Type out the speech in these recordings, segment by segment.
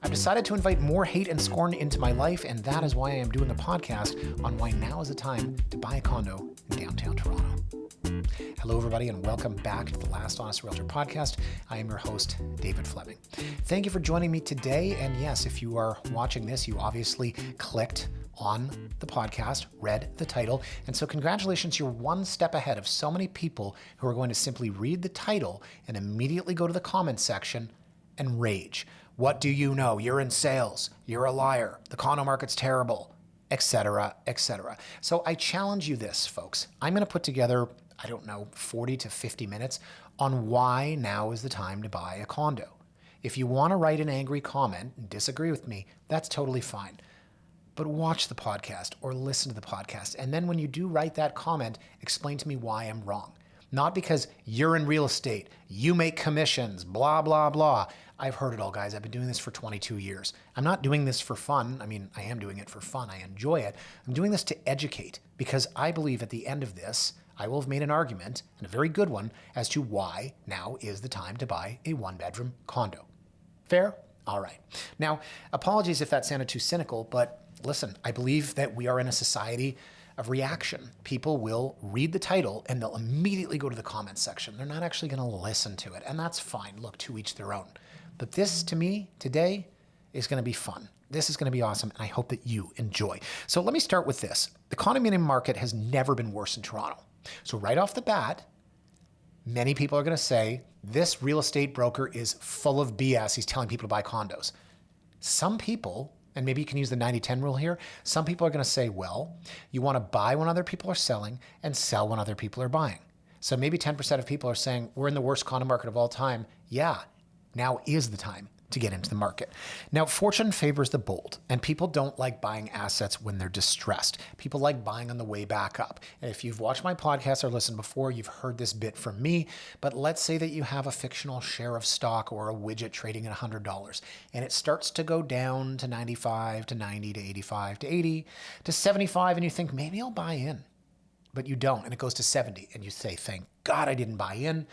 I've decided to invite more hate and scorn into my life, and that is why I am doing a podcast on why now is the time to buy a condo in downtown Toronto. Hello, everybody, and welcome back to the Last Honest Realtor podcast. I am your host, David Fleming. Thank you for joining me today. And yes, if you are watching this, you obviously clicked on the podcast, read the title. And so congratulations, you're one step ahead of so many people who are going to simply read the title and immediately go to the comments section and rage. What do you know? You're in sales. You're a liar. The condo market's terrible, etc., etc. So I challenge you this, folks. I'm going to put together, 40 to 50 minutes on why now is the time to buy a condo. If you want to write an angry comment and disagree with me, that's totally fine. But watch the podcast or listen to the podcast. And then when you do write that comment, explain to me why I'm wrong. Not because you're in real estate, you make commissions, blah, blah, blah. I've heard it all, guys. I've been doing this for 22 years. I'm not doing this for fun. I mean, I am doing it for fun. I enjoy it. I'm doing this to educate because I believe at the end of this, I will have made an argument, and a very good one, as to why now is the time to buy a one-bedroom condo. Fair? All right. Now, apologies if that sounded too cynical, but listen, I believe that we are in a society of reaction. People will read the title and they'll immediately go to the comments section. They're not actually going to listen to it, and that's fine. Look, to each their own. But this, to me, today is going to be fun. This is going to be awesome, and I hope that you enjoy. So let me start with this. The condominium market has never been worse in Toronto. So right off the bat, many people are going to say, this real estate broker is full of BS. He's telling people to buy condos. Some people, and maybe you can use the 90-10 rule here, some people are going to say, well, you want to buy when other people are selling and sell when other people are buying. So maybe 10% of people are saying, we're in the worst condo market of all time. Yeah, now is the time to get into the market. Now, fortune favors the bold, and people don't like buying assets when they're distressed. People like buying on the way back up. And if you've watched my podcast or listened before, you've heard this bit from me, but let's say that you have a fictional share of stock or a widget trading at $100, and it starts to go down to 95, to 90, to 85, to 80, to 75, and you think, maybe I'll buy in. But you don't, and it goes to 70, and you say, thank God I didn't buy in.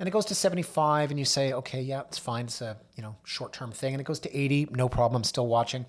And it goes to 75 and you say, okay, yeah, it's fine. It's a short-term thing. And it goes to 80, no problem, still watching.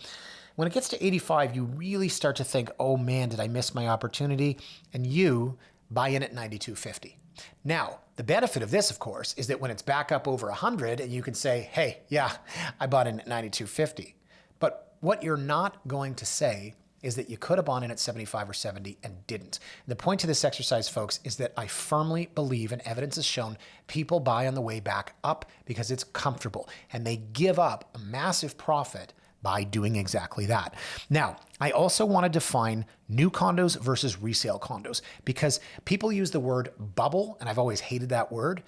When it gets to 85, you really start to think, oh man, did I miss my opportunity? And you buy in at 92.50. Now, the benefit of this, of course, is that when it's back up over 100 and you can say, hey, yeah, I bought in at 92.50. But what you're not going to say is that you could have bought in at 75 or 70 and didn't. The point to this exercise, folks, is that I firmly believe, and evidence has shown, people buy on the way back up because it's comfortable, and they give up a massive profit by doing exactly that. Now, I also want to define new condos versus resale condos because people use the word bubble, and I've always hated that word.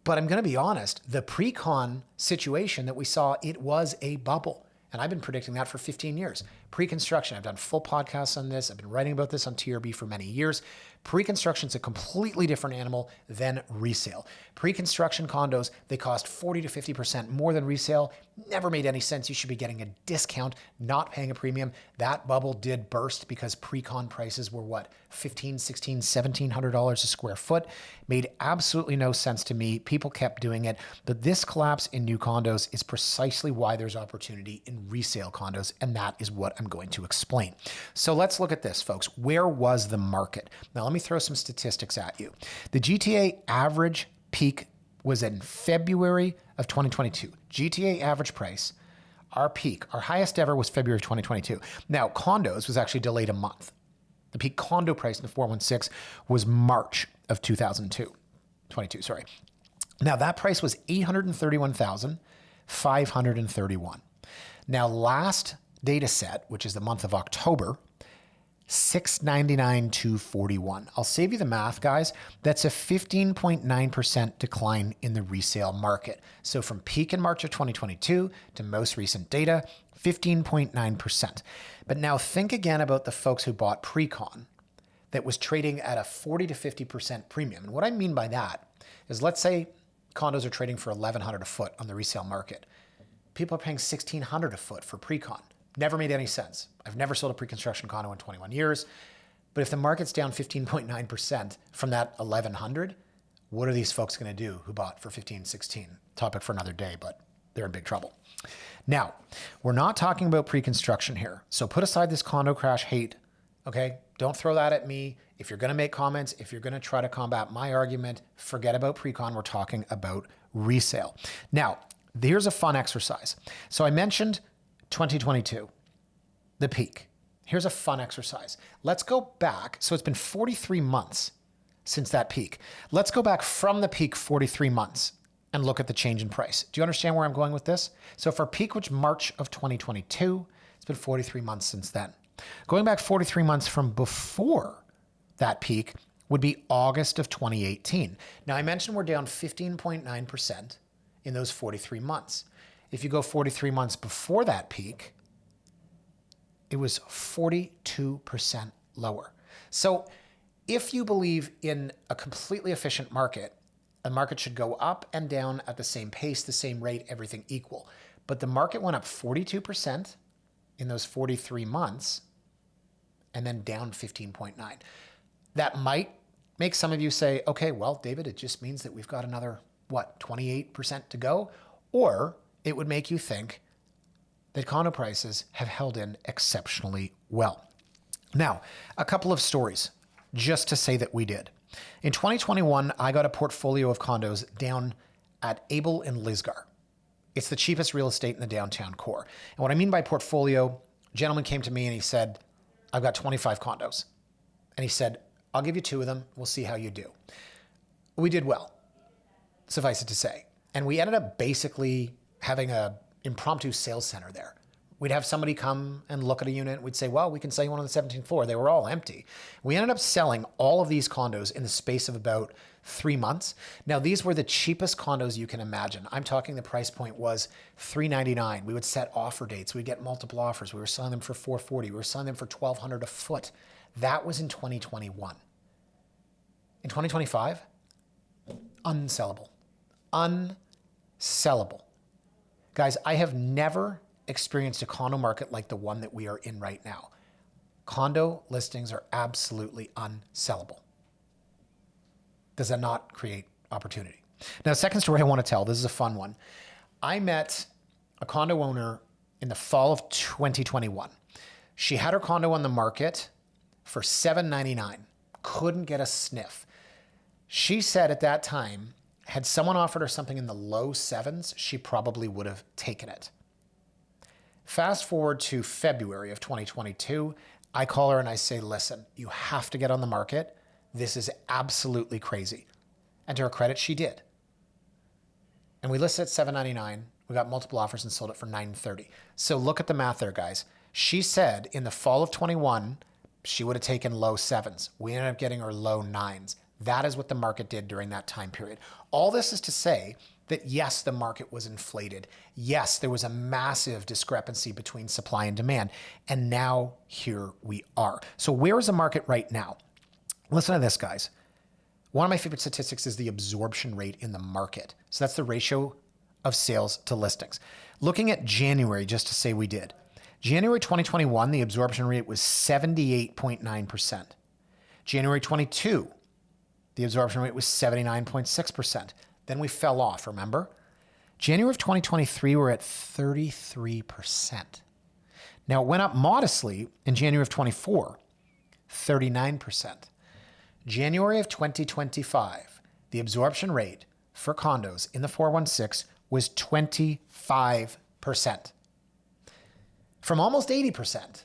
But I'm going to be honest, the pre-con situation that we saw, it was a bubble. And I've been predicting that for 15 years. Pre-construction, I've done full podcasts on this. I've been writing about this on TRB for many years. Pre-construction is a completely different animal than resale. Pre-construction condos, they cost 40 to 50% more than resale. Never made any sense. You should be getting a discount, not paying a premium. That bubble did burst because pre-con prices were what? $1,500, $1,600, $1,700 a square foot. Made absolutely no sense to me. People kept doing it. But this collapse in new condos is precisely why there's opportunity in resale condos, and that is what I'm going to explain. So let's look at this, folks. Where was the market? Now, let me throw some statistics at you. The GTA average peak was in February of 2022. GTA average price, our peak, our highest ever was February of 2022. Now, condos was actually delayed a month. The peak condo price in the 416 was March of 2022, sorry. Now, that price was $831,531. Now, last data set, which is the month of October, $699,241. I'll save you the math, guys. That's a 15.9% decline in the resale market. So from peak in March of 2022 to most recent data, 15.9%. But now think again about the folks who bought pre-con that was trading at a 40 to 50% premium. And what I mean by that is, let's say condos are trading for $1,100 a foot on the resale market. People are paying $1,600 a foot for pre-con. Never made any sense. I've never sold a pre-construction condo in 21 years. But if the market's down 15.9% from that 1,100, what are these folks going to do who bought for 15, 16? Topic for another day, but they're in big trouble. Now, we're not talking about pre-construction here. So put aside this condo crash hate, okay? Don't throw that at me. If you're going to make comments, if you're going to try to combat my argument, forget about pre-con. We're talking about resale. Now, here's a fun exercise. So I mentioned 2022, the peak. Here's a fun exercise. Let's go back. So it's been 43 months since that peak. Let's go back from the peak 43 months and look at the change in price. Do you understand where I'm going with this? So for peak, which March of 2022, it's been 43 months since then. Going back 43 months from before that peak would be August of 2018. Now I mentioned we're down 15.9% in those 43 months. If you go 43 months before that peak, it was 42% lower. So if you believe in a completely efficient market, a market should go up and down at the same pace, the same rate, everything equal. But the market went up 42% in those 43 months and then down 15.9. That might make some of you say, okay, well, David, it just means that we've got another, 28% to go? Or it would make you think that condo prices have held in exceptionally well. Now, a couple of stories just to say that we did. In 2021, I got a portfolio of condos down at Abel and Lisgar. It's the cheapest real estate in the downtown core. And what I mean by portfolio, a gentleman came to me and he said, I've got 25 condos. And he said, I'll give you 2 of them. We'll see how you do. We did well, suffice it to say. And we ended up basically having a impromptu sales center there. We'd have somebody come and look at a unit. We'd say, well, we can sell you one on the 17th floor. They were all empty. We ended up selling all of these condos in the space of about 3 months. Now, these were the cheapest condos you can imagine. I'm talking the price point was $399. We would set offer dates. We'd get multiple offers. We were selling them for $440. We were selling them for $1,200 a foot. That was in 2021. In 2025, unsellable. Unsellable. Guys, I have never experienced a condo market like the one that we are in right now. Condo listings are absolutely unsellable. Does that not create opportunity? Now, the second story I want to tell, this is a fun one. I met a condo owner in the fall of 2021. She had her condo on the market for $799. Couldn't get a sniff. She said at that time, had someone offered her something in the low sevens, she probably would have taken it. Fast forward to February of 2022, I call her and I say, listen, you have to get on the market. This is absolutely crazy. And to her credit, she did. And we listed at $799. We got multiple offers and sold it for $930. So look at the math there, guys. She said in the fall of 21, she would have taken low sevens. We ended up getting her low nines. That is what the market did during that time period. All this is to say that yes, the market was inflated. Yes, there was a massive discrepancy between supply and demand. And now here we are. So where is the market right now? Listen to this, guys. One of my favorite statistics is the absorption rate in the market. So that's the ratio of sales to listings. Looking at January, just to say we did. January 2021, the absorption rate was 78.9%. January 22, the absorption rate was 79.6%. Then we fell off, remember? January of 2023, we're at 33%. Now, it went up modestly in January of 24, 39%. January of 2025, the absorption rate for condos in the 416 was 25%. From almost 80%,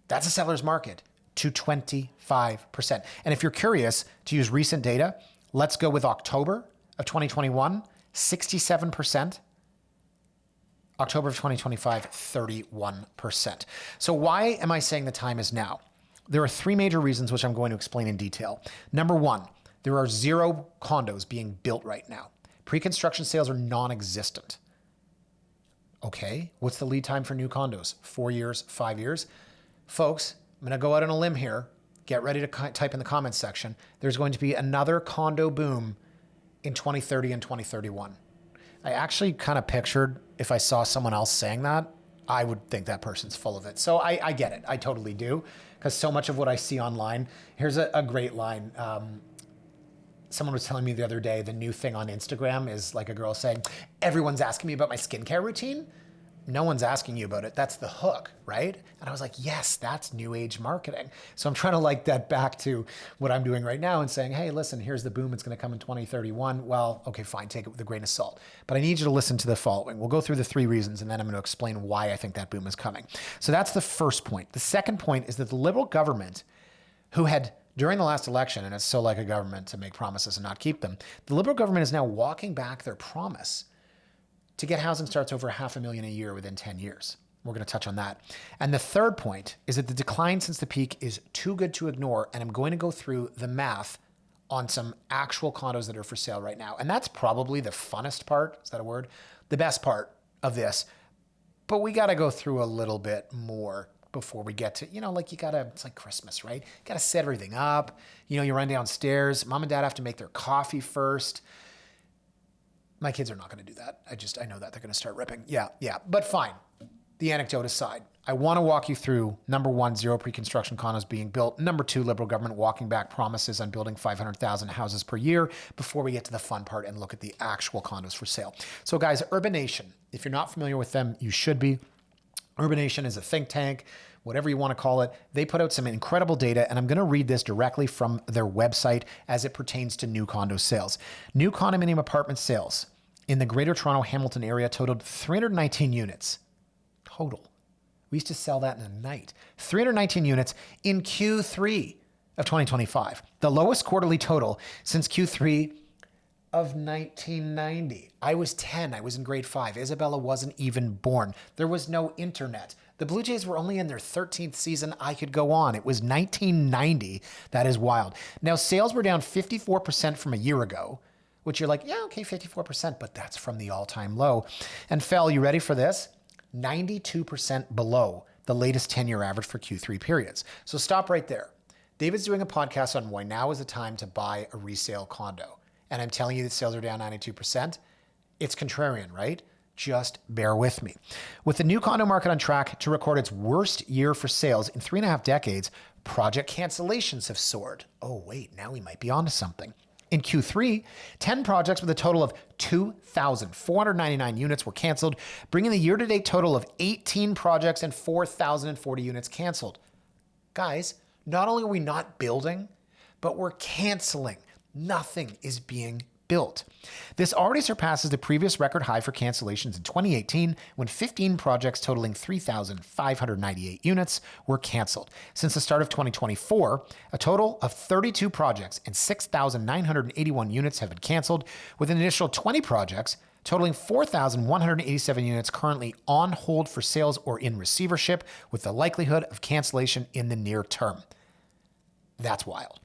that's a seller's market, to 25%. And if you're curious to use recent data, let's go with October of 2021, 67%. October of 2025, 31%. So why am I saying the time is now? There are 3 major reasons which I'm going to explain in detail. Number 1, there are 0 condos being built right now. Pre-construction sales are non-existent. Okay, what's the lead time for new condos? 4 years, 5 years? Folks, I'm going to go out on a limb here. Get ready to type in the comments section. There's going to be another condo boom in 2030 and 2031. I actually kind of pictured if I saw someone else saying that, I would think that person's full of it. So I get it. I totally do. Because so much of what I see online, here's a great line. Someone was telling me the other day, the new thing on Instagram is like a girl saying, everyone's asking me about my skincare routine. no one's asking you about it. That's the hook, right? And I was like, yes, that's new age marketing. So I'm trying to like that back to what I'm doing right now and saying, hey, listen, here's the boom. It's going to come in 2031. Well, okay, fine. Take it with a grain of salt. But I need you to listen to the following. We'll go through the 3 reasons, and then I'm going to explain why I think that boom is coming. So that's the first point. The second point is that the Liberal government, who had during the last election, and it's so like a government to make promises and not keep them, the Liberal government is now walking back their promise to get housing starts over 500,000 a year within 10 years. We're going to touch on that. And the third point is that the decline since the peak is too good to ignore, and I'm going to go through the math on some actual condos that are for sale right now. And that's probably the funnest part, is that a word? The best part of this. But we got to go through a little bit more before we get to, like it's like Christmas, right? You got to set everything up. You run downstairs. Mom and dad have to make their coffee first. My kids are not going to do that. I know that they're going to start ripping. Yeah. But fine. The anecdote aside, I want to walk you through number 1, 0 pre-construction condos being built. Number 2, Liberal government walking back promises on building 500,000 houses per year before we get to the fun part and look at the actual condos for sale. So guys, Urbanation, if you're not familiar with them, you should be. Urbanation is a think tank, whatever you want to call it. They put out some incredible data, and I'm going to read this directly from their website as it pertains to new condo sales. New condominium apartment sales in the Greater Toronto Hamilton area totaled 319 units total. We used to sell that in a night. 319 units in Q3 of 2025, the lowest quarterly total since Q3 of 1990. I was 10. I was in grade 5. Isabella wasn't even born. There was no internet. The Blue Jays were only in their 13th season. I could go on. It was 1990. That is wild. Now, sales were down 54% from a year ago, which you're like, yeah, okay, 54%, but that's from the all-time low. And fell, you ready for this? 92% below the latest 10-year average for Q3 periods. So stop right there. David's doing a podcast on why now is the time to buy a resale condo. And I'm telling you that sales are down 92%. It's contrarian, right? Just bear with me. With the new condo market on track to record its worst year for sales in 3.5 decades, project cancellations have soared. Oh, wait, now we might be onto something. In Q3, 10 projects with a total of 2,499 units were canceled, bringing the year-to-date total of 18 projects and 4,040 units canceled. Guys, not only are we not building, but we're canceling. Nothing is being built. This already surpasses the previous record high for cancellations in 2018, when 15 projects totaling 3,598 units were canceled. Since the start of 2024, a total of 32 projects and 6,981 units have been canceled, with an additional 20 projects totaling 4,187 units currently on hold for sales or in receivership, with the likelihood of cancellation in the near term. That's wild.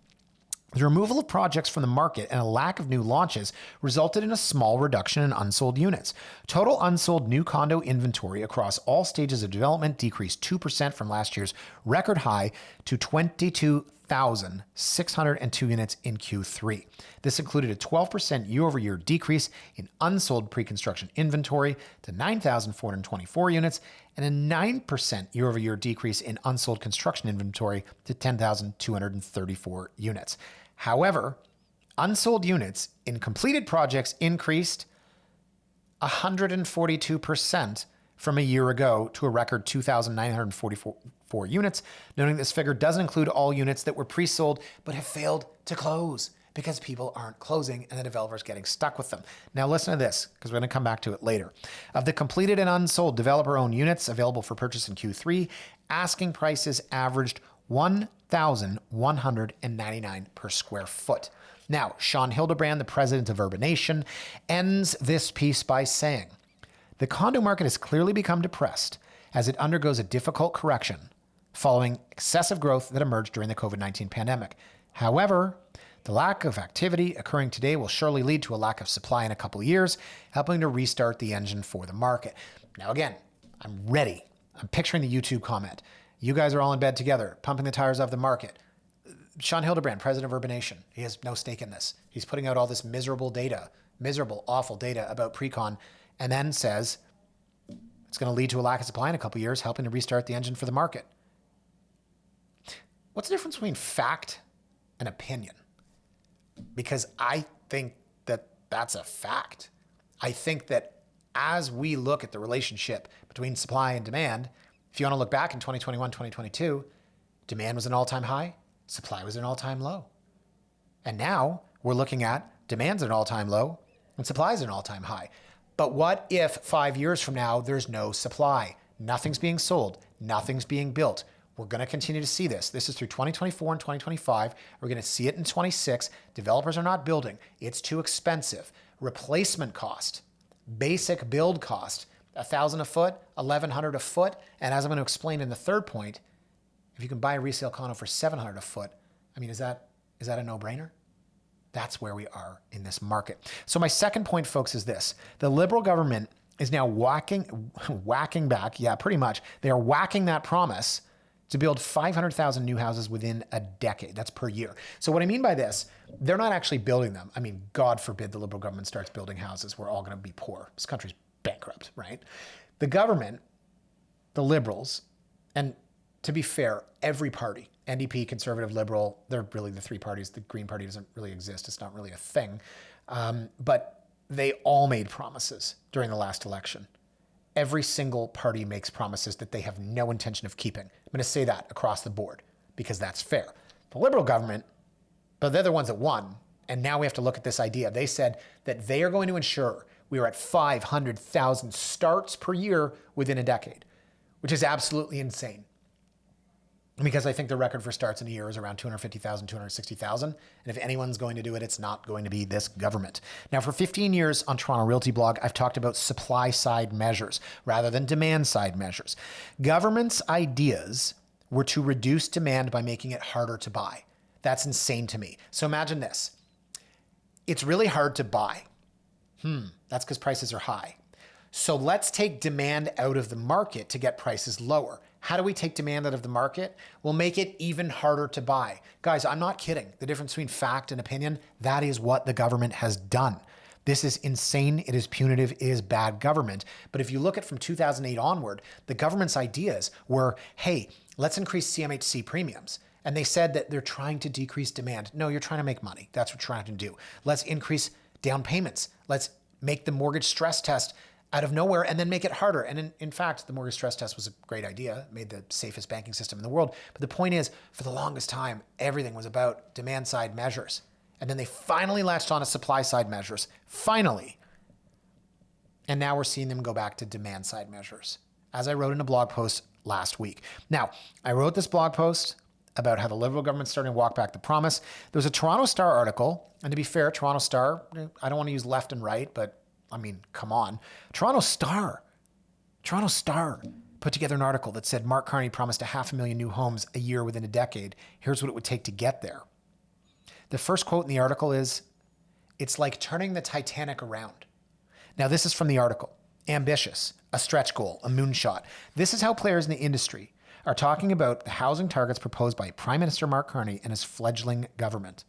The removal of projects from the market and a lack of new launches resulted in a small reduction in unsold units. Total unsold new condo inventory across all stages of development decreased 2% from last year's record high to 22,602 units in Q3. This included a 12% year-over-year decrease in unsold pre-construction inventory to 9,424 units and a 9% year-over-year decrease in unsold construction inventory to 10,234 units. However, unsold units in completed projects increased 142% from a year ago to a record 2,944 units, noting this figure doesn't include all units that were pre-sold but have failed to close because people aren't closing and the developer's getting stuck with them. Now listen to this, because we're going to come back to it later. Of the completed and unsold developer-owned units available for purchase in Q3, asking prices averaged $1,199 per square foot. Now, Sean Hildebrand, the president of Urbanation, ends this piece by saying, the condo market has clearly become depressed as it undergoes a difficult correction following excessive growth that emerged during the COVID-19 pandemic. However, the lack of activity occurring today will surely lead to a lack of supply in a couple of years, helping to restart the engine for the market. Now, again, I'm ready. I'm picturing the YouTube comment. You guys are all in bed together, pumping the tires of the market. Sean Hildebrand, president of Urbanation, he has no stake in this. He's putting out all this miserable, awful data about pre-con, and then says it's going to lead to a lack of supply in a couple of years, helping to restart the engine for the market. What's the difference between fact and opinion? Because I think that that's a fact. I think that as we look at the relationship between supply and demand, if you want to look back in 2021, 2022, demand was an all-time high, supply was an all-time low. And now we're looking at demand's an all-time low and supply is an all-time high. But what if 5 years from now, there's no supply? Nothing's being sold, nothing's being built. We're going to continue to see this. This is through 2024 and 2025. We're going to see it in 26. Developers are not building. It's too expensive. Replacement cost, basic build cost, $1,000 a foot, $1,100 a foot. And as I'm going to explain in the third point, if you can buy a resale condo for $700 a foot, I mean, is that a no-brainer? That's where we are in this market. So my second point, folks, is this. The Liberal government is now whacking back. Yeah, pretty much. They are whacking that promise to build 500,000 new houses within a decade. That's per year. So what I mean by this, they're not actually building them. I mean, God forbid the Liberal government starts building houses. We're all going to be poor. This country's bankrupt, right? The government, the Liberals, and to be fair, every party, NDP, Conservative, Liberal, they're really the three parties. The Green Party doesn't really exist. It's not really a thing. But they all made promises during the last election. Every single party makes promises that they have no intention of keeping. I'm going to say that across the board because that's fair. The Liberal government, but they're the ones that won. And now we have to look at this idea. They said that they are going to ensure we are at 500,000 starts per year within a decade, which is absolutely insane. Because I think the record for starts in a year is around 250,000, 260,000. And if anyone's going to do it, it's not going to be this government. Now, for 15 years on Toronto Realty Blog, I've talked about supply side measures rather than demand side measures. Government's ideas were to reduce demand by making it harder to buy. That's insane to me. So imagine this. It's really hard to buy. That's because prices are high. So let's take demand out of the market to get prices lower. How do we take demand out of the market? We'll make it even harder to buy. Guys, I'm not kidding. The difference between fact and opinion, that is what the government has done. This is insane. It is punitive. It is bad government. But if you look at from 2008 onward, the government's ideas were, hey, let's increase CMHC premiums. And they said that they're trying to decrease demand. No, you're trying to make money. That's what you're trying to do. Let's increase down payments. Let's make the mortgage stress test out of nowhere and then make it harder. And in fact, the mortgage stress test was a great idea, made the safest banking system in the world. But the point is, for the longest time, everything was about demand side measures. And then they finally latched on to supply side measures, finally. And now we're seeing them go back to demand side measures, as I wrote in a blog post last week. Now, I wrote this blog post about how the Liberal government's starting to walk back the promise. There was a Toronto Star article, and to be fair, Toronto Star, I don't want to use left and right, but I mean, come on. Toronto Star put together an article that said Mark Carney promised 500,000 new homes a year within a decade. Here's what it would take to get there. The first quote in the article is, "It's like turning the Titanic around." Now, this is from the article. Ambitious, a stretch goal, a moonshot. This is how players in the industry are talking about the housing targets proposed by Prime Minister Mark Carney and his fledgling government.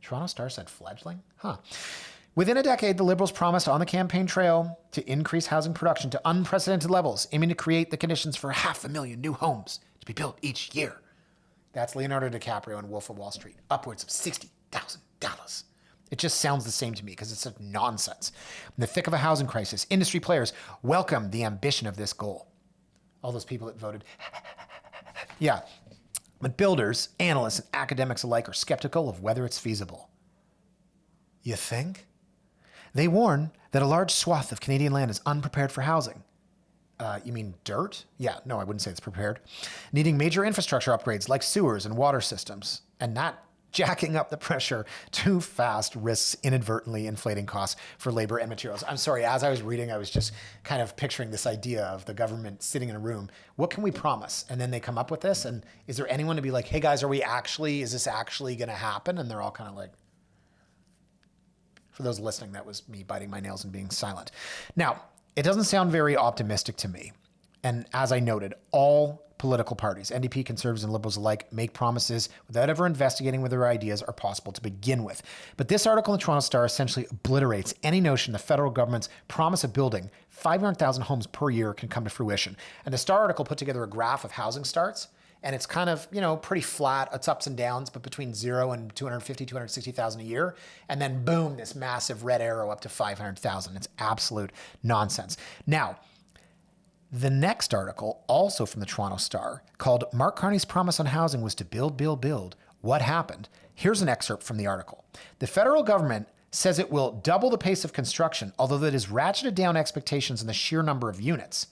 Toronto Star said fledgling? Huh. Within a decade, the Liberals promised on the campaign trail to increase housing production to unprecedented levels, aiming to create the conditions for 500,000 new homes to be built each year. That's Leonardo DiCaprio in Wolf of Wall Street, upwards of $60,000. It just sounds the same to me because it's such nonsense. In the thick of a housing crisis, industry players welcome the ambition of this goal. All those people that voted, yeah. But builders, analysts, and academics alike are skeptical of whether it's feasible. You think? They warn that a large swath of Canadian land is unprepared for housing. You mean dirt? Yeah, no, I wouldn't say it's prepared. Needing major infrastructure upgrades like sewers and water systems, and not jacking up the pressure too fast risks inadvertently inflating costs for labor and materials. I'm sorry, as I was reading, I was just kind of picturing this idea of the government sitting in a room. What can we promise? And then they come up with this. And is there anyone to be like, hey guys, is this actually going to happen? And they're all kind of like, for those listening, that was me biting my nails and being silent. Now, it doesn't sound very optimistic to me. And as I noted, all political parties, NDP, Conservatives, and Liberals alike, make promises without ever investigating whether their ideas are possible to begin with. But this article in the Toronto Star essentially obliterates any notion the federal government's promise of building 500,000 homes per year can come to fruition. And the Star article put together a graph of housing starts, and it's kind of, pretty flat. It's ups and downs, but between 0 and 250, 260,000 a year. And then boom, this massive red arrow up to 500,000. It's absolute nonsense. Now, the next article, also from the Toronto Star, called Mark Carney's Promise on Housing was to build, build, build. What happened? Here's an excerpt from the article. The federal government says it will double the pace of construction, although that has ratcheted down expectations in the sheer number of units.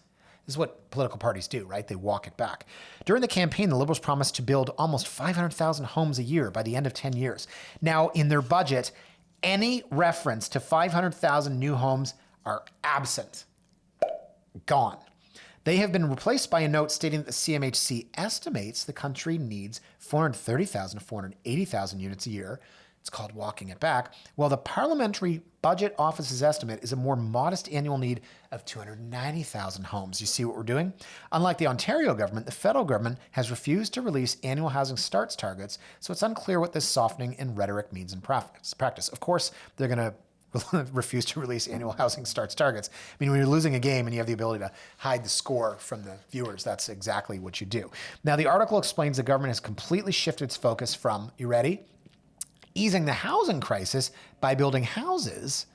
This is what political parties do, right? They walk it back. During the campaign, the Liberals promised to build almost 500,000 homes a year by the end of 10 years. Now, in their budget, any reference to 500,000 new homes are absent. Gone. They have been replaced by a note stating that the CMHC estimates the country needs 430,000 to 480,000 units a year. It's called walking it back. While the Parliamentary Budget Office's estimate is a more modest annual need of 290,000 homes. You see what we're doing? Unlike the Ontario government, the federal government has refused to release annual housing starts targets, so it's unclear what this softening in rhetoric means in practice. Of course, they're going to refuse to release annual housing starts targets. I mean, when you're losing a game and you have the ability to hide the score from the viewers, that's exactly what you do. Now, the article explains the government has completely shifted its focus from, you ready? Easing the housing crisis by building houses,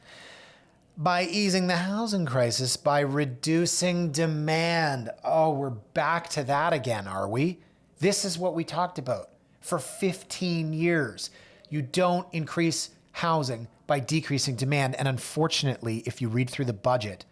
by easing the housing crisis by reducing demand. Oh, we're back to that again, are we? This is what we talked about for 15 years. You don't increase housing by decreasing demand. And unfortunately, if you read through the budget,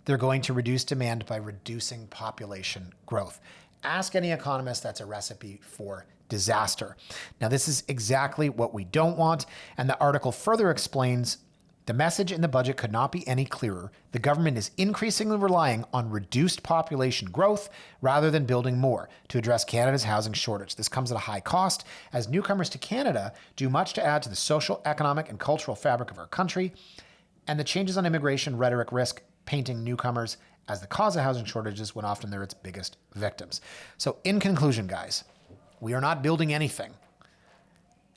they're going to reduce demand by reducing population growth. Ask any economist, that's a recipe for disaster. Now, this is exactly what we don't want. And the article further explains the message in the budget could not be any clearer. The government is increasingly relying on reduced population growth rather than building more to address Canada's housing shortage. This comes at a high cost, as newcomers to Canada do much to add to the social, economic, and cultural fabric of our country, and the changes on immigration rhetoric risk painting newcomers as the cause of housing shortages when often they're its biggest victims. So in conclusion, guys, we are not building anything.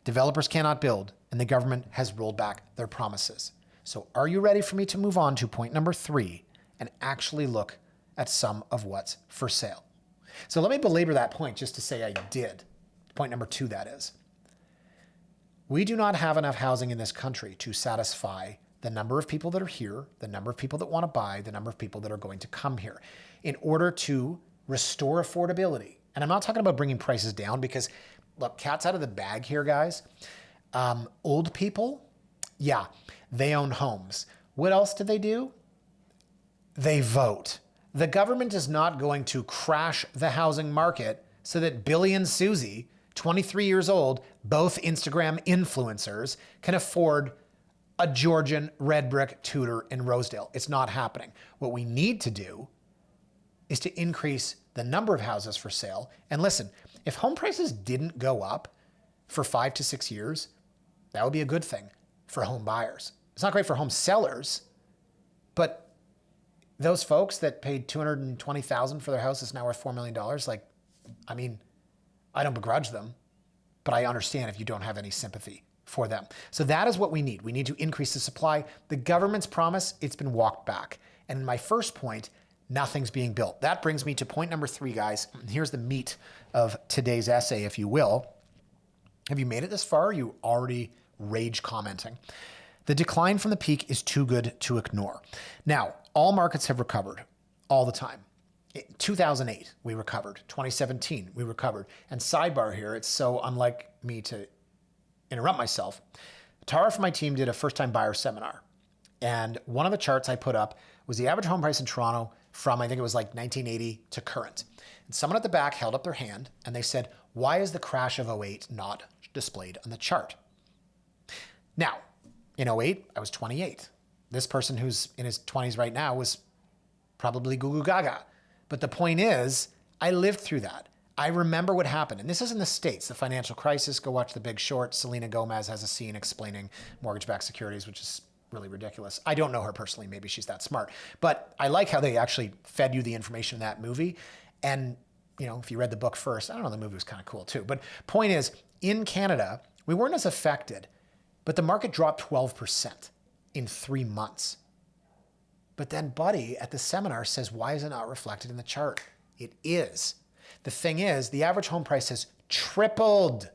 Developers cannot build, and the government has rolled back their promises. So are you ready for me to move on to point number 3 and actually look at some of what's for sale? So let me belabor that point just to say I did. Point number 2, that is. We do not have enough housing in this country to satisfy the number of people that are here, the number of people that want to buy, the number of people that are going to come here in order to restore affordability. And I'm not talking about bringing prices down because, look, cat's out of the bag here, guys. Old people, yeah, they own homes. What else do? They vote. The government is not going to crash the housing market so that Billy and Susie, 23 years old, both Instagram influencers, can afford a Georgian red brick Tudor in Rosedale. It's not happening. What we need to do is to increase the number of houses for sale. And listen, if home prices didn't go up for 5 to 6 years, that would be a good thing for home buyers. It's not great for home sellers, but those folks that paid $220,000 for their house is now worth $4 million. I don't begrudge them, but I understand if you don't have any sympathy for them. So that is what we need. We need to increase the supply. The government's promise, it's been walked back. And in my first point, nothing's being built. That brings me to point number 3, guys. Here's the meat of today's essay, if you will. Have you made it this far? Or are you already rage commenting? The decline from the peak is too good to ignore. Now, all markets have recovered all the time. In 2008, we recovered. 2017, we recovered. And sidebar here, it's so unlike me to interrupt myself. Tara from my team did a first-time buyer seminar. And one of the charts I put up was the average home price in Toronto from, I think it was like 1980 to current. And someone at the back held up their hand and they said, why is the crash of '08 not displayed on the chart? Now, in '08, I was 28. This person who's in his 20s right now was probably goo goo gaga. But the point is, I lived through that. I remember what happened. And this is in the States, the financial crisis. Go watch The Big Short. Selena Gomez has a scene explaining mortgage-backed securities, which is really ridiculous. I don't know her personally. Maybe she's that smart. But I like how they actually fed you the information in that movie. And, if you read the book first, I don't know, the movie was kind of cool too. But point is, in Canada, we weren't as affected, but the market dropped 12% in 3 months. But then Buddy at the seminar says, why is it not reflected in the chart? It is. The thing is, the average home price has tripled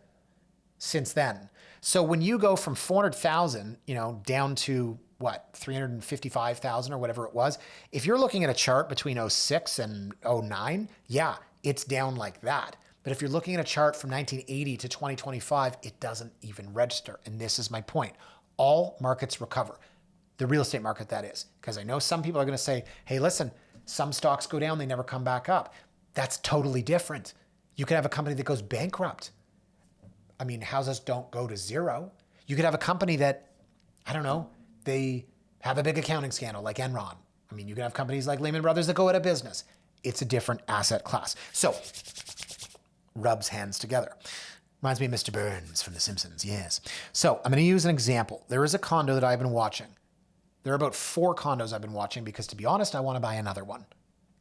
since then. So when you go from 400,000, down to what, 355,000 or whatever it was, if you're looking at a chart between '06 and '09, yeah, it's down like that. But if you're looking at a chart from 1980 to 2025, it doesn't even register. And this is my point. All markets recover. The real estate market, that is. Because I know some people are going to say, hey, listen, some stocks go down, they never come back up. That's totally different. You could have a company that goes bankrupt. I mean, houses don't go to zero. You could have a company that, I don't know, they have a big accounting scandal like Enron. I mean, you can have companies like Lehman Brothers that go out of business. It's a different asset class. So, rubs hands together. Reminds me of Mr. Burns from The Simpsons, yes. So, I'm going to use an example. There is a condo that I've been watching. There are about 4 condos I've been watching because, to be honest, I want to buy another one.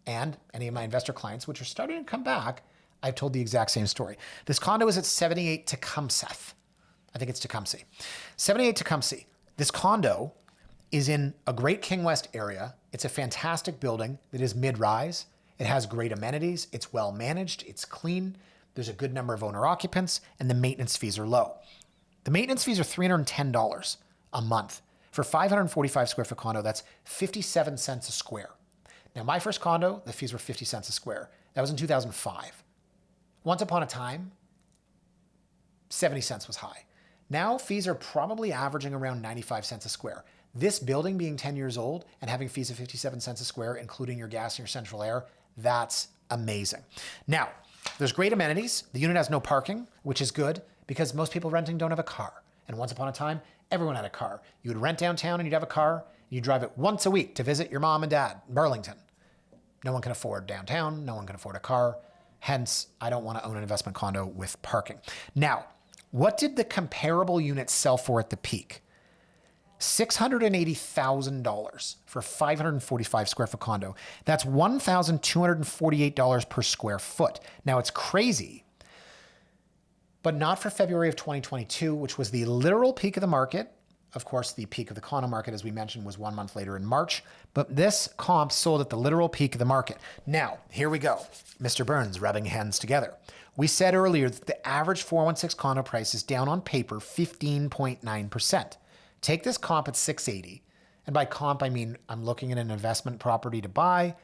And any of my investor clients, which are starting to come back, I've told the exact same story. This condo is at 78 Tecumseh. I think it's Tecumseh. 78 Tecumseh. This condo is in a great King West area. It's a fantastic building that is mid-rise. It has great amenities. It's well managed. It's clean. There's a good number of owner occupants, and the maintenance fees are low. The maintenance fees are $310 a month. For 545 square foot condo, that's 57 cents a square. Now, my first condo, the fees were 50 cents a square. That was in 2005. Once upon a time, 70 cents was high. Now, fees are probably averaging around 95 cents a square. This building being 10 years old and having fees of 57 cents a square, including your gas and your central air, that's amazing. Now, there's great amenities. The unit has no parking, which is good because most people renting don't have a car. And once upon a time, everyone had a car. You would rent downtown and you'd have a car. You'd drive it once a week to visit your mom and dad in Burlington. No one can afford downtown. No one can afford a car. Hence, I don't want to own an investment condo with parking. Now, what did the comparable unit sell for at the peak? $680,000 for 545 square foot condo. That's $1,248 per square foot. Now, it's crazy, but not for February of 2022, which was the literal peak of the market. Of course, the peak of the condo market, as we mentioned, was 1 month later in March, but this comp sold at the literal peak of the market. Now, here we go. Mr. Burns rubbing hands together. We said earlier that the average 416 condo price is down on paper 15.9%. Take this comp at 680, and by comp, I mean I'm looking at an investment property to buy.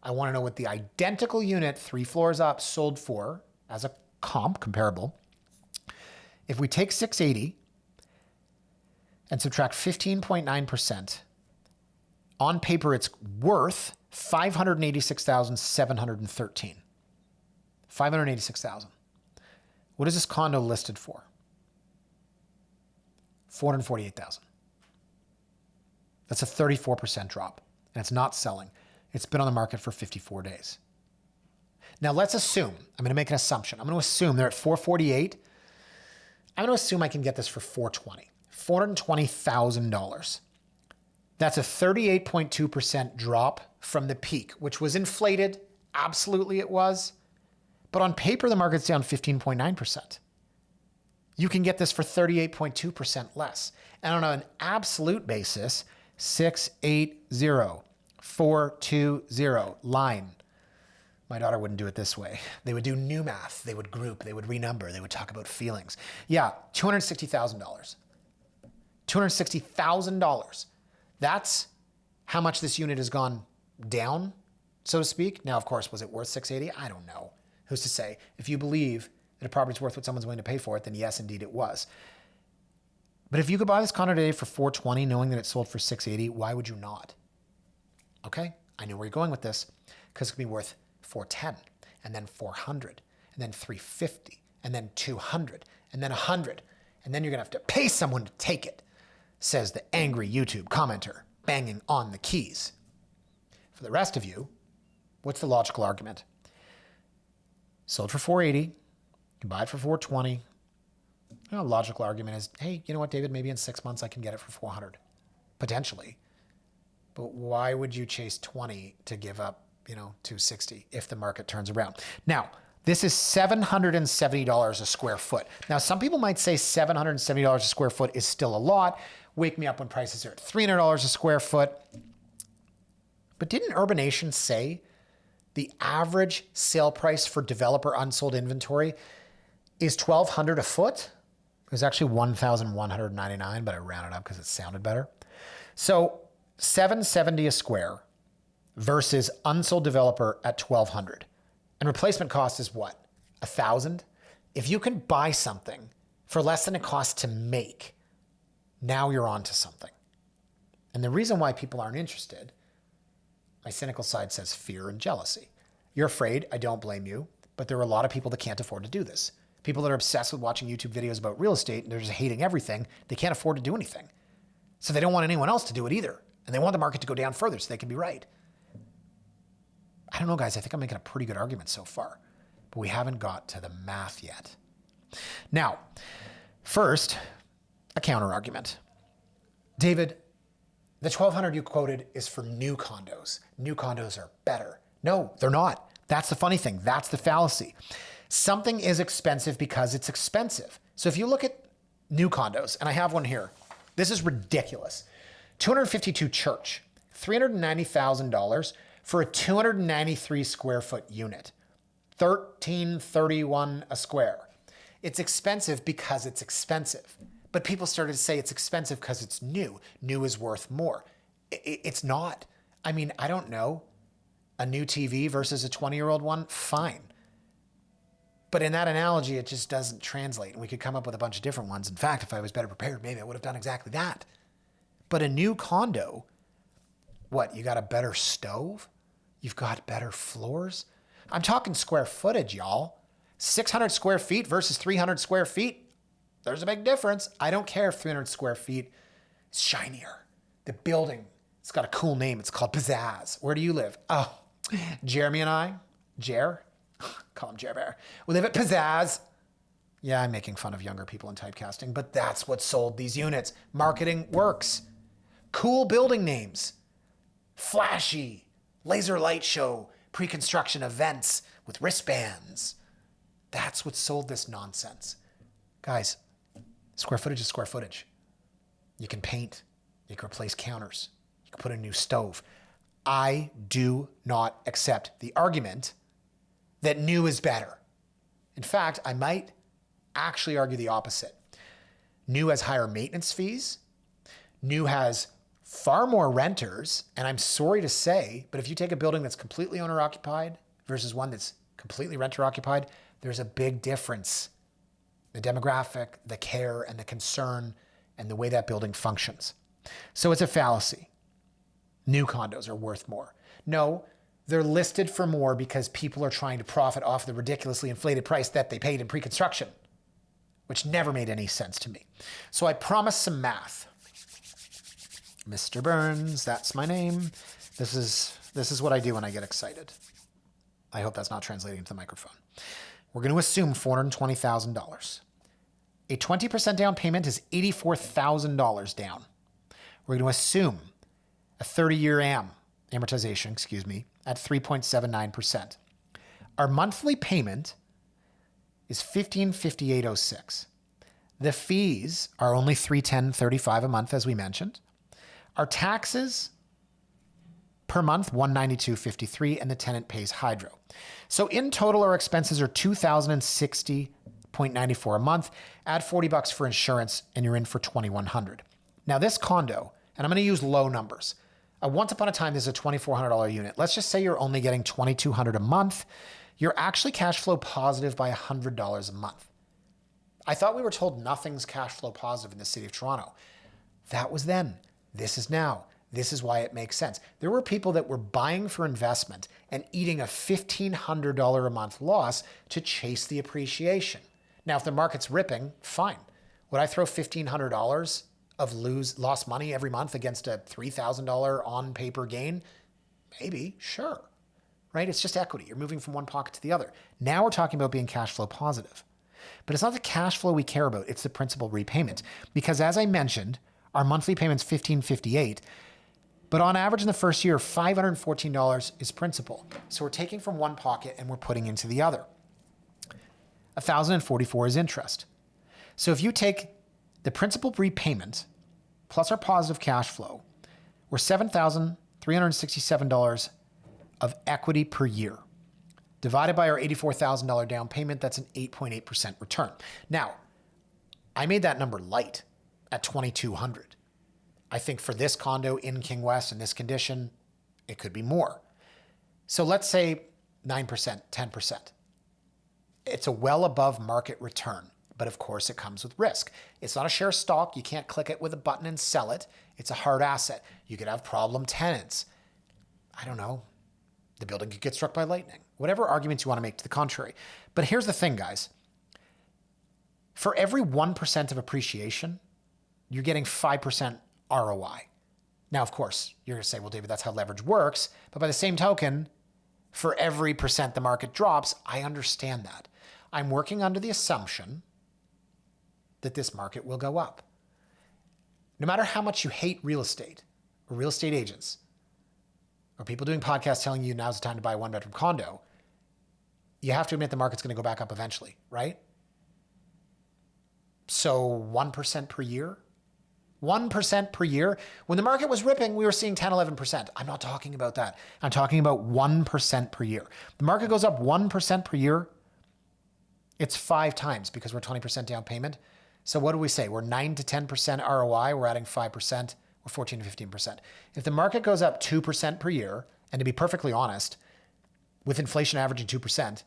I want to know what the identical unit 3 floors up sold for as a comp comparable. If we take 680 and subtract 15.9%, on paper it's worth $586,713. $586,000. What is this condo listed for? $448,000. That's a 34% drop, and it's not selling. It's been on the market for 54 days. Now let's assume, I'm going to make an assumption. I'm going to assume they're at 448. I'm going to assume I can get this for 420. $420,000. That's a 38.2% drop from the peak, which was inflated. Absolutely it was. But on paper, the market's down 15.9%. You can get this for 38.2% less. And on an absolute basis, 680, 420 line. My daughter wouldn't do it this way. They would do new math. They would group. They would renumber. They would talk about feelings. Yeah, $260,000. $260,000. That's how much this unit has gone down, so to speak. Now, of course, was it worth 680? I don't know. Who's to say? If you believe that a property's worth what someone's willing to pay for it, then yes, indeed it was. But if you could buy this condo today for 420, knowing that it sold for 680, why would you not? Okay, I know where you're going with this, because it could be worth 410, and then 400, and then 350, and then 200, and then 100, and then you're gonna have to pay someone to take it, says the angry YouTube commenter, banging on the keys. For the rest of you, what's the logical argument? Sold for 480, you buy it for 420. Logical argument is, hey, you know what, David, maybe in 6 months I can get it for 400, potentially. But why would you chase 20 to give up, 260 if the market turns around? Now, this is $770 a square foot. Now, some people might say $770 a square foot is still a lot. Wake me up when prices are at $300 a square foot. But didn't Urbanation say The average sale price for developer unsold inventory is $1,200 a foot. It was actually $1,199, but I rounded up because it sounded better. So $770 a square versus unsold developer at $1,200. And replacement cost is what? $1,000? If you can buy something for less than it costs to make, now you're onto something. And the reason why people aren't interested, my cynical side says fear and jealousy. You're afraid, I don't blame you, but there are a lot of people that can't afford to do this. People that are obsessed with watching YouTube videos about real estate and they're just hating everything, they can't afford to do anything. So they don't want anyone else to do it either. And they want the market to go down further so they can be right. I don't know, guys, I think I'm making a pretty good argument so far, but we haven't got to the math yet. Now, first, a counter argument. David, the $1,200 you quoted is for new condos. New condos are better. No, they're not. That's the funny thing. That's the fallacy. Something is expensive because it's expensive. So if you look at new condos, and I have one here, this is ridiculous. 252 Church, $390,000 for a 293 square foot unit, $1,331 a square. It's expensive because it's expensive. But people started to say it's expensive because it's new. New is worth more. It's not. I mean, I don't know. A new TV versus a 20-year-old one, fine. But in that analogy, it just doesn't translate. And we could come up with a bunch of different ones. In fact, if I was better prepared, maybe I would have done exactly that. But a new condo, what, you got a better stove? You've got better floors? I'm talking square footage, y'all. 600 square feet versus 300 square feet. There's a big difference. I don't care if 300 square feet is shinier. The building, it's got a cool name. It's called Pizzazz. Where do you live? Oh, Jeremy and I, call him Jer Bear. We live at Pizzazz. Yeah, I'm making fun of younger people in typecasting, but that's what sold these units. Marketing works. Cool building names. Flashy. Laser light show. Pre-construction events with wristbands. That's what sold this nonsense. Guys, square footage is square footage. You can paint. You can replace counters. You can put in a new stove. I do not accept the argument that new is better. In fact, I might actually argue the opposite. New has higher maintenance fees. New has far more renters. And I'm sorry to say, but if you take a building that's completely owner occupied versus one that's completely renter occupied, there's a big difference. The demographic, the care, and the concern, and the way that building functions. So it's a fallacy. New condos are worth more. No, they're listed for more because people are trying to profit off the ridiculously inflated price that they paid in pre-construction, which never made any sense to me. So I promised some math. Mr. Burns, that's my name. This is what I do when I get excited. I hope that's not translating into the microphone. We're going to assume $420,000. A 20% down payment is $84,000 down. We're going to assume a 30-year amortization, at 3.79%. Our monthly payment is $1,558.06. The fees are only $310.35 a month, as we mentioned. Our taxes per month, $192.53, and the tenant pays hydro. So in total, our expenses are $2,060.94 a month. Add $40 for insurance, and you're in for $2,100. Now this condo, and I'm going to use low numbers. Once upon a time, this is a $2,400 unit. Let's just say you're only getting $2,200 a month. You're actually cash flow positive by $100 a month. I thought we were told nothing's cash flow positive in the city of Toronto. That was then. This is now. This is why it makes sense. There were people that were buying for investment and eating a $1,500 a month loss to chase the appreciation. Now, if the market's ripping, fine. Would I throw $1,500 of lost money every month against a $3,000 on paper gain? Maybe, sure. Right? It's just equity. You're moving from one pocket to the other. Now we're talking about being cash flow positive. But it's not the cash flow we care about. It's the principal repayment. Because as I mentioned, our monthly payment's $1,558. But on average in the first year, $514 is principal. So we're taking from one pocket and we're putting into the other. $1,044 is interest. So if you take the principal repayment plus our positive cash flow, we're $7,367 of equity per year. Divided by our $84,000 down payment, that's an 8.8% return. Now, I made that number light at $2,200. I think for this condo in King West in this condition, it could be more. So let's say 9%, 10%. It's a well above market return, but of course it comes with risk. It's not a share stock. You can't click it with a button and sell it. It's a hard asset. You could have problem tenants. I don't know. The building could get struck by lightning. Whatever arguments you want to make to the contrary. But here's the thing, guys. For every 1% of appreciation, you're getting 5% ROI. Now, of course, you're going to say, well, David, that's how leverage works. But by the same token, for every percent the market drops, I understand that. I'm working under the assumption that this market will go up. No matter how much you hate real estate or real estate agents or people doing podcasts telling you now's the time to buy a one-bedroom condo, you have to admit the market's going to go back up eventually, right? So 1% per year? 1% per year? When the market was ripping, we were seeing 10, 11%. I'm not talking about that. I'm talking about 1% per year. The market goes up 1% per year. It's 5 times because we're 20% down payment. So what do we say? We're 9 to 10% ROI. We're adding 5%. We're 14 to 15%. If the market goes up 2% per year, and to be perfectly honest, with inflation averaging 2%,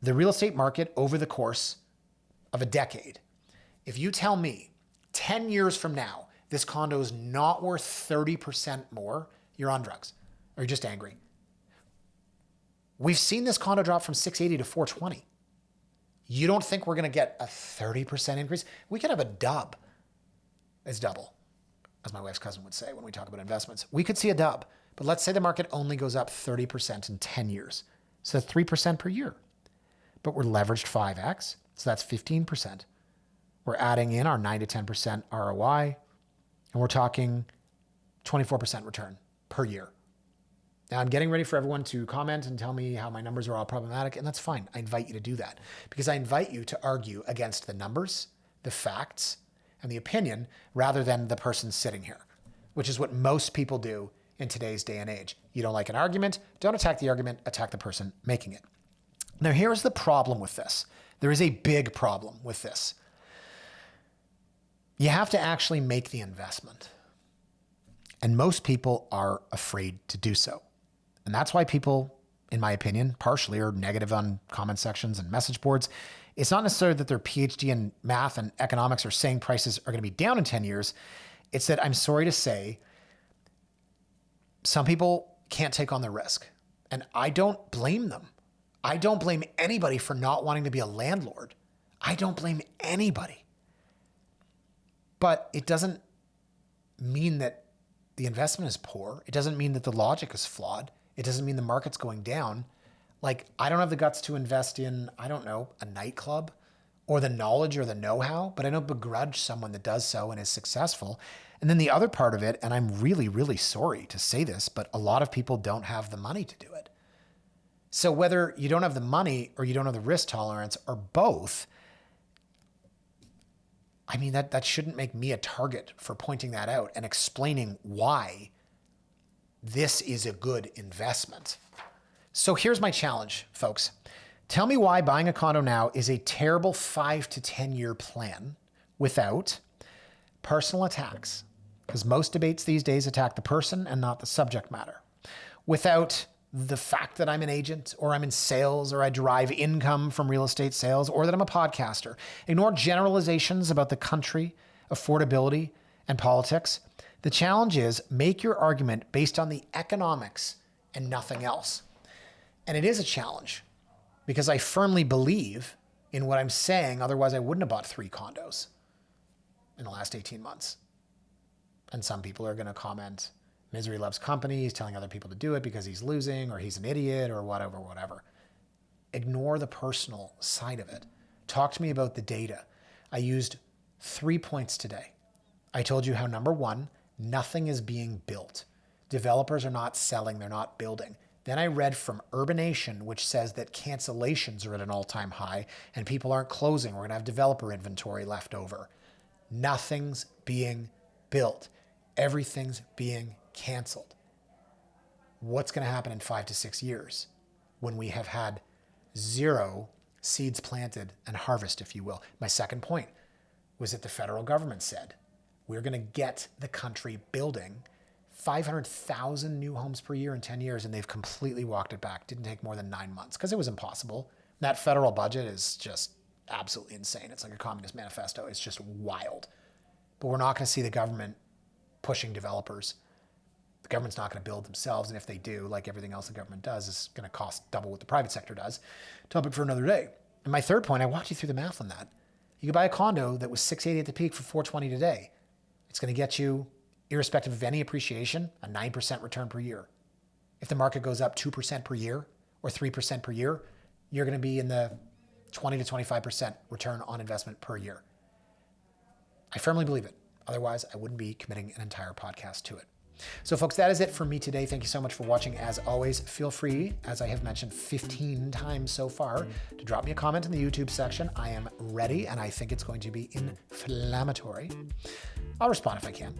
the real estate market over the course of a decade, if you tell me 10 years from now, this condo is not worth 30% more, you're on drugs or you're just angry. We've seen this condo drop from 680 to 420. You don't think we're going to get a 30% increase? We could have a dub. It's double, as my wife's cousin would say when we talk about investments. We could see a dub, but let's say the market only goes up 30% in 10 years. So that's 3% per year. But we're leveraged 5x, so that's 15%. We're adding in our 9 to 10% ROI, and we're talking 24% return per year. Now, I'm getting ready for everyone to comment and tell me how my numbers are all problematic, and that's fine. I invite you to do that because I invite you to argue against the numbers, the facts, and the opinion rather than the person sitting here, which is what most people do in today's day and age. You don't like an argument, don't attack the argument, attack the person making it. Now, here's the problem with this. There is a big problem with this. You have to actually make the investment. And most people are afraid to do so. And that's why people, in my opinion, partially are negative on comment sections and message boards. It's not necessarily that their PhD in math and economics are saying prices are going to be down in 10 years. It's that I'm sorry to say, some people can't take on the risk. And I don't blame them. I don't blame anybody for not wanting to be a landlord. I don't blame anybody. But it doesn't mean that the investment is poor. It doesn't mean that the logic is flawed. It doesn't mean the market's going down. Like, I don't have the guts to invest in, I don't know, a nightclub or the knowledge or the know-how, but I don't begrudge someone that does so and is successful. And then the other part of it, and I'm really, really sorry to say this, but a lot of people don't have the money to do it. So whether you don't have the money or you don't have the risk tolerance or both, I mean, that shouldn't make me a target for pointing that out and explaining why this is a good investment. So here's my challenge, folks. Tell me why buying a condo now is a terrible 5 to 10 year plan without personal attacks, because most debates these days attack the person and not the subject matter. Without the fact that I'm an agent or I'm in sales or I derive income from real estate sales or that I'm a podcaster. Ignore generalizations about the country, affordability, and politics. The challenge is make your argument based on the economics and nothing else. And it is a challenge because I firmly believe in what I'm saying. Otherwise, I wouldn't have bought 3 condos in the last 18 months. And some people are going to comment, misery loves company. He's telling other people to do it because he's losing or he's an idiot or whatever. Ignore the personal side of it. Talk to me about the data. I used 3 points today. I told you how, number 1, nothing is being built. Developers are not selling, they're not building. Then I read from Urbanation, which says that cancellations are at an all-time high and people aren't closing. We're going to have developer inventory left over. Nothing's being built. Everything's being canceled. What's going to happen in 5 to 6 years? when we have had zero seeds planted and harvest, if you will. My second point was that the federal government said, we're going to get the country building 500,000 new homes per year in 10 years, and they've completely walked it back. Didn't take more than 9 months because it was impossible. That federal budget is just absolutely insane. It's like a communist manifesto. It's just wild. But we're not going to see the government pushing developers. The government's not going to build themselves, and if they do, like everything else the government does, is going to cost double what the private sector does. Topic for another day. And my third point, I walked you through the math on that. You could buy a condo that was $680 at the peak for $420 today. It's going to get you, irrespective of any appreciation, a 9% return per year. If the market goes up 2% per year or 3% per year, you're going to be in the 20 to 25% return on investment per year. I firmly believe it. Otherwise, I wouldn't be committing an entire podcast to it. So folks, that is it for me today. Thank you so much for watching. As always, feel free, as I have mentioned 15 times so far, to drop me a comment in the YouTube section. I am ready, and I think it's going to be inflammatory. I'll respond if I can.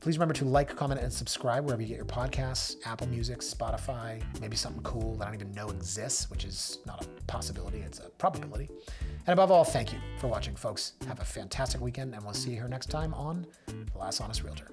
Please remember to like, comment, and subscribe wherever you get your podcasts, Apple Music, Spotify, maybe something cool that I don't even know exists, which is not a possibility, it's a probability. And above all, thank you for watching, folks. Have a fantastic weekend, and we'll see you here next time on The Last Honest Realtor.